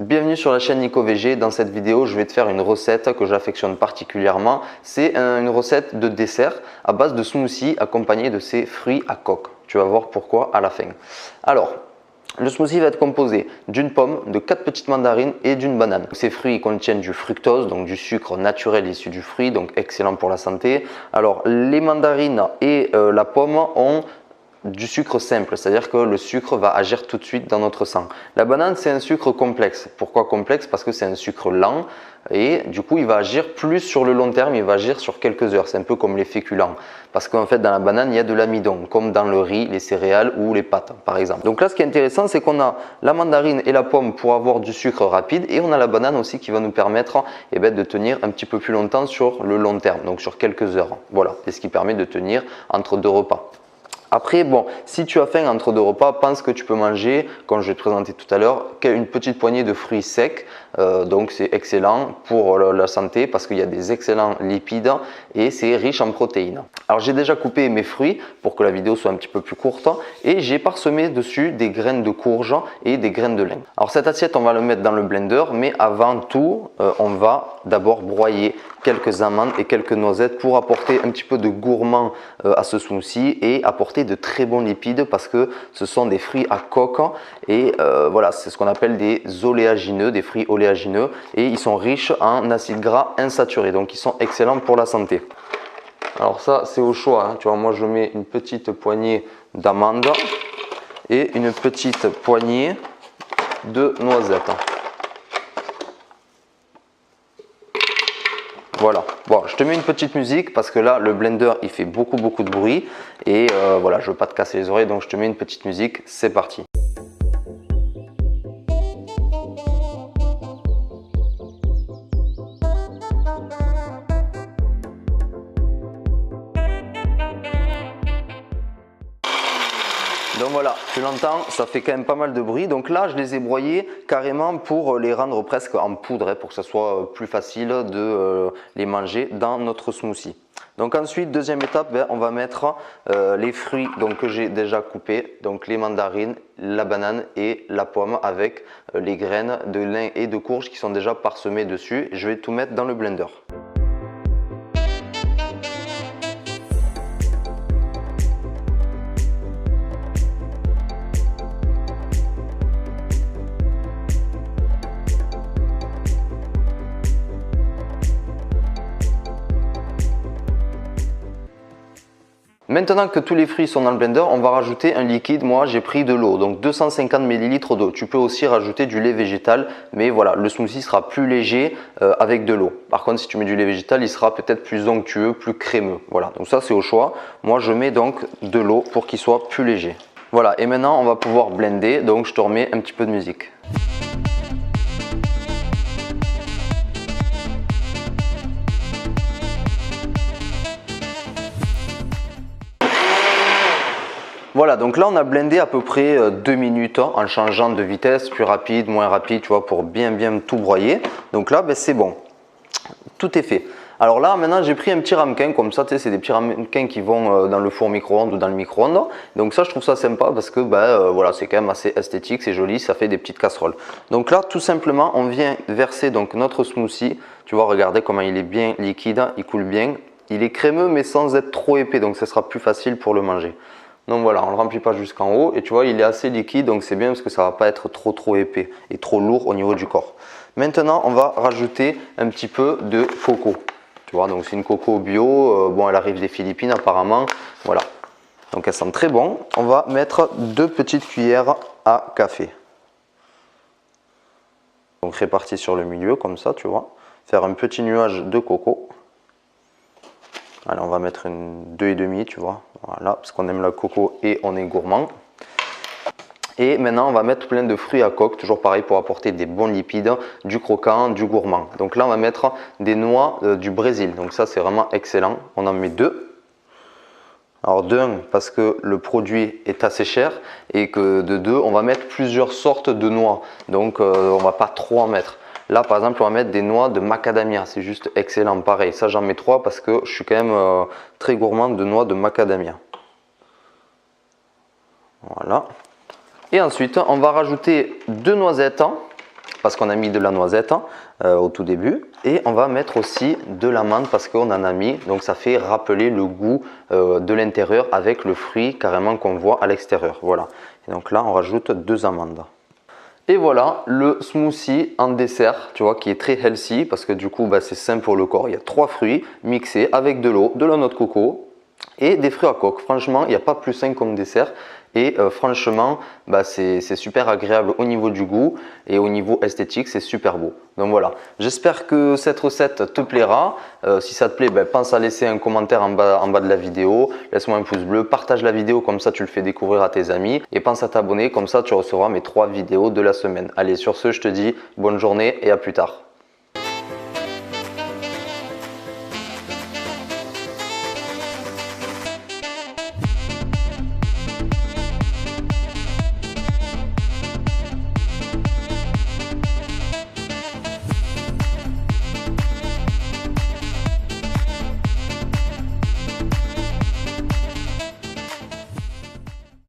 Bienvenue sur la chaîne Nico VG. Dans cette vidéo, je vais te faire une recette que j'affectionne particulièrement. C'est une recette de dessert à base de smoothie accompagné de ces fruits à coque. Tu vas voir pourquoi à la fin. Alors, le smoothie va être composé d'une pomme, de 4 petites mandarines et d'une banane. Ces fruits contiennent du fructose, donc du sucre naturel issu du fruit, donc excellent pour la santé. Alors, les mandarines et la pomme ont du sucre simple, c'est-à-dire que le sucre va agir tout de suite dans notre sang. La banane, c'est un sucre complexe. Pourquoi complexe? Parce que c'est un sucre lent et du coup, il va agir plus sur le long terme, il va agir sur quelques heures. C'est un peu comme les féculents. Parce qu'en fait, dans la banane, il y a de l'amidon, comme dans le riz, les céréales ou les pâtes, par exemple. Donc là, ce qui est intéressant, c'est qu'on a la mandarine et la pomme pour avoir du sucre rapide et on a la banane aussi qui va nous permettre de tenir un petit peu plus longtemps sur le long terme, donc sur quelques heures. Voilà, c'est ce qui permet de tenir entre deux repas. Après, bon, si tu as faim entre deux repas, pense que tu peux manger, comme je vais te présenter tout à l'heure, une petite poignée de fruits secs. Donc c'est excellent pour la santé parce qu'il y a des excellents lipides et c'est riche en protéines. Alors j'ai déjà coupé mes fruits pour que la vidéo soit un petit peu plus courte et j'ai parsemé dessus des graines de courge et des graines de lin. Alors cette assiette, on va le mettre dans le blender, mais avant tout, on va d'abord broyer quelques amandes et quelques noisettes pour apporter un petit peu de gourmand à ce smoothie et apporter de très bons lipides parce que ce sont des fruits à coque et voilà, c'est ce qu'on appelle des oléagineux, des fruits oléagineux et ils sont riches en acides gras insaturés, donc ils sont excellents pour la santé. Alors ça, c'est au choix, hein. Tu vois, moi je mets une petite poignée d'amandes et une petite poignée de noisettes. Voilà, bon, je te mets une petite musique parce que là, le blender, il fait beaucoup de bruit et voilà, je veux pas te casser les oreilles, donc je te mets une petite musique, c'est parti. Donc voilà, tu l'entends, ça fait quand même pas mal de bruit. Donc là, je les ai broyés carrément pour les rendre presque en poudre, hein, pour que ça soit plus facile de les manger dans notre smoothie. Donc ensuite, deuxième étape, on va mettre les fruits que j'ai déjà coupés, donc les mandarines, la banane et la pomme avec les graines de lin et de courge qui sont déjà parsemées dessus. Je vais tout mettre dans le blender. Maintenant que tous les fruits sont dans le blender, on va rajouter un liquide. Moi, j'ai pris de l'eau, donc 250 ml d'eau. Tu peux aussi rajouter du lait végétal, mais voilà, le smoothie sera plus léger avec de l'eau. Par contre, si tu mets du lait végétal, il sera peut-être plus onctueux, plus crémeux. Voilà, donc ça c'est au choix. Moi, je mets donc de l'eau pour qu'il soit plus léger. Voilà, et maintenant, on va pouvoir blender. Donc, je te remets un petit peu de musique. Voilà, donc là on a blendé à peu près 2 minutes en changeant de vitesse, plus rapide, moins rapide, tu vois, pour bien tout broyer. Donc là, c'est bon, tout est fait. Alors là, maintenant j'ai pris un petit ramequin comme ça, tu sais, c'est des petits ramequins qui vont dans le four micro-ondes ou dans le micro-ondes. Donc ça, je trouve ça sympa parce que voilà, c'est quand même assez esthétique, c'est joli, ça fait des petites casseroles. Donc là, tout simplement, on vient verser donc notre smoothie. Tu vois, regardez comment il est bien liquide, il coule bien. Il est crémeux mais sans être trop épais, donc ça sera plus facile pour le manger. Donc voilà, on ne le remplit pas jusqu'en haut et tu vois, il est assez liquide, donc c'est bien parce que ça ne va pas être trop épais et trop lourd au niveau du corps. Maintenant, on va rajouter un petit peu de coco. Tu vois, donc c'est une coco bio, bon, elle arrive des Philippines apparemment, voilà. Donc elle sent très bon. On va mettre 2 petites cuillères à café. Donc réparties sur le milieu comme ça, tu vois. Faire un petit nuage de coco. Allez, on va mettre une 2,5, tu vois, voilà, parce qu'on aime le coco et on est gourmand. Et maintenant, on va mettre plein de fruits à coque, toujours pareil pour apporter des bons lipides, du croquant, du gourmand. Donc là, on va mettre des noix du Brésil, donc ça, c'est vraiment excellent. On en met 2. Alors de 1, parce que le produit est assez cher, et que de 2, on va mettre plusieurs sortes de noix, donc on ne va pas trop en mettre. Là, par exemple, on va mettre des noix de macadamia. C'est juste excellent. Pareil, ça, j'en mets 3 parce que je suis quand même très gourmand de noix de macadamia. Voilà. Et ensuite, on va rajouter 2 noisettes parce qu'on a mis de la noisette au tout début. Et on va mettre aussi de l'amande parce qu'on en a mis, donc ça fait rappeler le goût de l'intérieur avec le fruit carrément qu'on voit à l'extérieur. Voilà. Et donc là, on rajoute 2 amandes. Et voilà le smoothie en dessert, tu vois, qui est très healthy parce que du coup, c'est sain pour le corps. Il y a 3 fruits mixés avec de l'eau, de la noix de coco et des fruits à coque. Franchement, il n'y a pas plus sain comme dessert. Et franchement, c'est super agréable au niveau du goût et au niveau esthétique, c'est super beau. Donc voilà, j'espère que cette recette te plaira. Si ça te plaît, pense à laisser un commentaire en bas de la vidéo. Laisse-moi un pouce bleu, partage la vidéo, comme ça tu le fais découvrir à tes amis. Et pense à t'abonner, comme ça tu recevras mes 3 vidéos de la semaine. Allez, sur ce, je te dis bonne journée et à plus tard.